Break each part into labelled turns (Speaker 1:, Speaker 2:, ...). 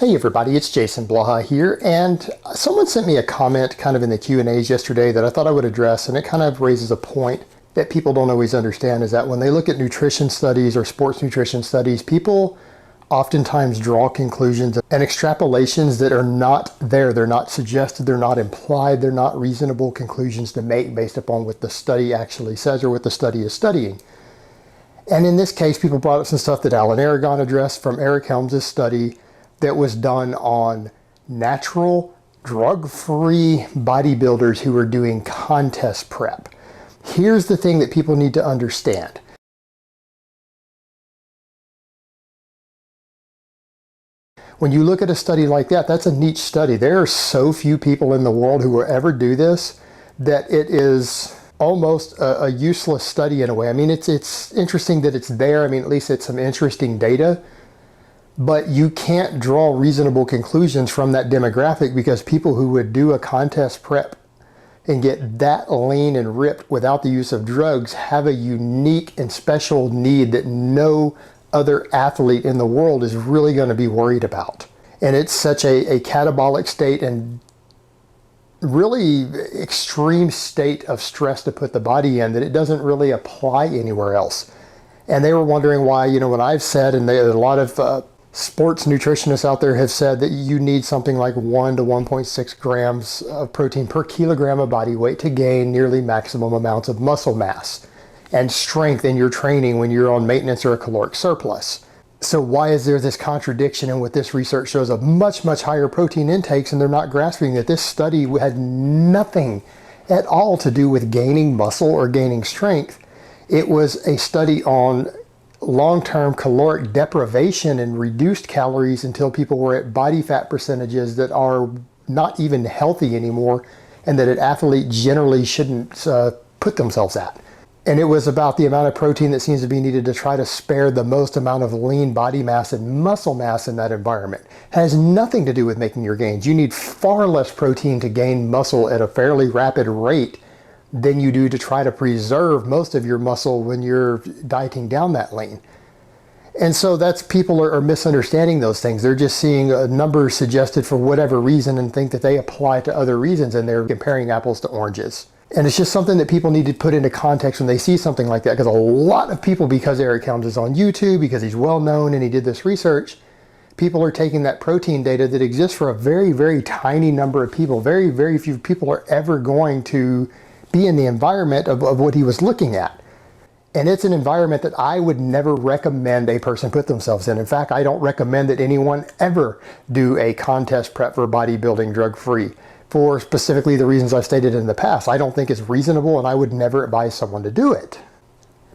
Speaker 1: Hey everybody, it's Jason Blaha here, and someone sent me a comment kind of in the Q&As yesterday that I thought I would address, and it kind of raises a point that people don't always understand, is that when they look at nutrition studies or sports nutrition studies, people oftentimes draw conclusions and extrapolations that are not there. They're not suggested, they're not implied, they're not reasonable conclusions to make based upon what the study actually says or what the study is studying. And in this case, people brought up some stuff that Alan Aragon addressed from Eric Helms' study that was done on natural, drug-free bodybuilders who were doing contest prep. Here's the thing that people need to understand. When you look at a study like that, that's a niche study. There are so few people in the world who will ever do this that it is almost a useless study in a way. I mean, it's interesting that it's there. I mean, at least it's some interesting data. But you can't draw reasonable conclusions from that demographic, because people who would do a contest prep and get that lean and ripped without the use of drugs have a unique and special need that no other athlete in the world is really going to be worried about. And it's such a catabolic state and really extreme state of stress to put the body in that it doesn't really apply anywhere else. And they were wondering why, when I've said, and a lot of sports nutritionists out there have said that you need something like 1 to 1.6 grams of protein per kilogram of body weight to gain nearly maximum amounts of muscle mass and strength in your training when you're on maintenance or a caloric surplus. So why is there this contradiction in what this research shows of much, much higher protein intakes, and they're not grasping that this study had nothing at all to do with gaining muscle or gaining strength? It was a study on long-term caloric deprivation and reduced calories until people were at body fat percentages that are not even healthy anymore, and that an athlete generally shouldn't put themselves at. And it was about the amount of protein that seems to be needed to try to spare the most amount of lean body mass and muscle mass in that environment. It has nothing to do with making your gains. You need far less protein to gain muscle at a fairly rapid rate than you do to try to preserve most of your muscle when you're dieting down that lean. And so people are misunderstanding those things. They're just seeing a number suggested for whatever reason and think that they apply to other reasons, and they're comparing apples to oranges. And it's just something that people need to put into context when they see something like that, because a lot of people, because Eric Helms is on YouTube, because he's well known and he did this research, people are taking that protein data that exists for a very, very tiny number of people. Very, very few people are ever going to be in the environment of what he was looking at. And it's an environment that I would never recommend a person put themselves in. In fact, I don't recommend that anyone ever do a contest prep for bodybuilding drug-free, for specifically the reasons I've stated in the past. I don't think it's reasonable, and I would never advise someone to do it.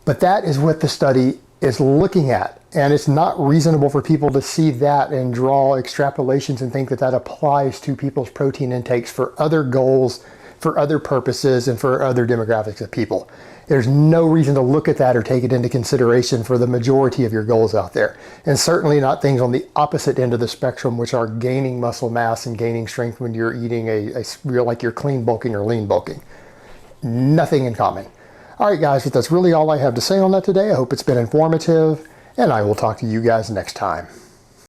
Speaker 1: But that is what the study is looking at. And it's not reasonable for people to see that and draw extrapolations and think that that applies to people's protein intakes for other goals, for other purposes, and for other demographics of people. There's no reason to look at that or take it into consideration for the majority of your goals out there. And certainly not things on the opposite end of the spectrum, which are gaining muscle mass and gaining strength when you're eating like you're clean bulking or lean bulking. Nothing in common. All right, guys, but that's really all I have to say on that today. I hope it's been informative, and I will talk to you guys next time.